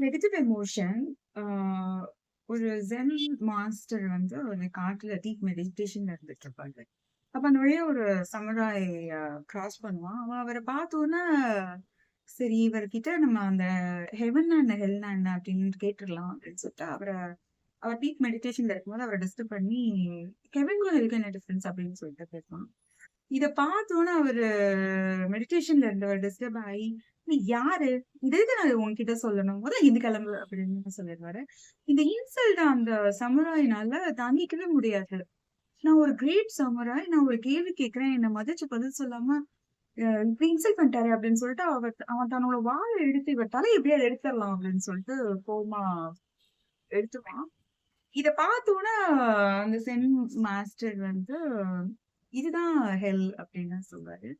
Negative emotion ஆ ஒரு gen master வந்து ஒரு காட்டுல டீப் மெடிடேஷன்ல இருந்துட்டு இருப்பாங்க. அப்ப அந்த வழியா ஒரு சமுராய் கிராஸ் பண்ணுவான். அவன் அவர பார்த்தோன்னே, சரி இவர்கிட்ட நம்ம அந்த ஹெவன்னா என்ன, ஹெல்னா என்ன அப்படின்னு கேட்டுறலாம் அப்படின்னு சொல்லிட்டு அவர் டீப் மெடிடேஷன்ல இருக்கும்போது அவர டிஸ்டர்ப் பண்ணி, ஹெவனுக்கும் ஹெல்க்கும் என்ன டிஃபரன்ஸ் அப்படின்னு சொல்லிட்டு பேசுவான். இத பார்த்தோனே அவரு மெடிடேஷன்ல இருந்தவர் டிஸ்டர்ப் ஆயி, "நீ யாரு? இது எதுக்கு நான் உன்கிட்ட சொல்லணும்? முதல்ல இருந்து கிளம்பு" அப்படின்னு சொல்லிருவாரு. இந்த இன்சல்ட்ட அந்த சமுராய்னால தாங்கிக்கவே முடியாது. நான் ஒரு கிரேட் சமுராய். நான் ஒரு கேள்வி கேட்கிறேன். என்ன மதிச்சு பதில் சொல்லாம, இப்படி இன்சல்ட் பண்ணிட்டாரே அப்படின்னு சொல்லிட்டு அவன் தன்னோட வாள எடுத்து இவர் தலைய எப்படியாவது எடுத்துரலாம் அப்படின்னு சொல்லிட்டு கோவமா எடுத்துருவான். இத பார்த்தோனே அந்த சென் மாஸ்டர் வந்து, "இதுதான் ஹெல்" அப்படின்னு சொல்றாரு.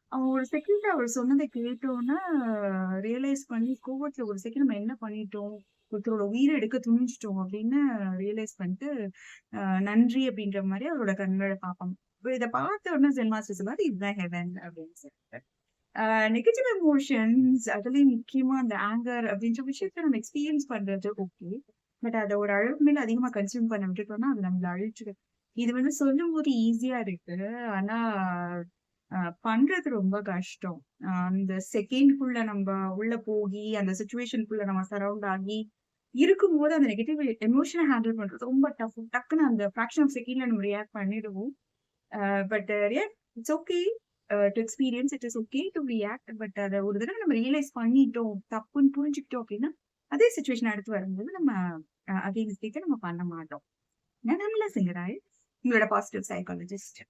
அவன் ஒரு செகண்ட் அவர் சொன்னத கேட்டோனே ரியலைஸ் பண்ணி, கோவத்துல ஒரு செகண்ட் நம்ம என்ன பண்ணிட்டோம்? ஒருத்தரோட உயிர எடுக்க துணிஞ்சுட்டோம் அப்படின்னு ரியலைஸ் பண்ணிட்டு, நன்றி அப்படின்ற மாரி அவரோட கண்கள பார்ப்பாங்க. இப்ப இத பார்த்த உடனே ஜென் மாஸ்டர் சொல்லுவாரு, "இதுதான் ஹெவன்" அப்படின்னு சொல்லிட்டு. நெகட்டிவ் எமோஷன்ஸ் அதுலயும் முக்கியமா அந்த ஆங்கர் அப்படின்ற விஷயத்த நம்ம எக்ஸ்பீரியன்ஸ் பண்றது ஓகே. பட் அத ஒரு அளவுக்கு மேல அதிகமா கன்சியூம் பண்ண விட்டுட்டோம்னா, அது நம்மள அழிச்சிடும். இது வந்து சொல்லும்போது ஈஸியா இருக்கு. ஆனா, அ பண்றது ரொம்ப கஷ்டம். அந்த செகண்ட்குள்ள நம்ப உள்ள போகி, அந்த சிச்சுவேஷன்க்குள்ள நம்ம சரவுண்ட் ஆகி, இருக்கும்போது அந்த நெகட்டிவ் எமோஷன ஹேண்டில் பண்றது ரொம்ப டஃப். டக்குன்னு அந்த ஃபிராக்ஷன் ஆஃப் செகண்ட்ல நம்ம ரியாக்ட் பண்ணிடுவோம். But it's okay to experience. It is okay to react. But அத ஒரு தடவ நம்ம ரியலைஸ் பண்ணிட்டோம், தப்புன்னு புரிஞ்சுக்கிட்டோம் அப்டின்னா, அதே சிச்சுவேஷன் அடுத்து வரும்போது நம்ம அதே மிஸ்டேக்க நம்ம பண்ண மாட்டோம். நான் நல்லா சிங்கராய், உங்களோட பாசிட்டிவ் சைக்காலஜிஸ்ட்.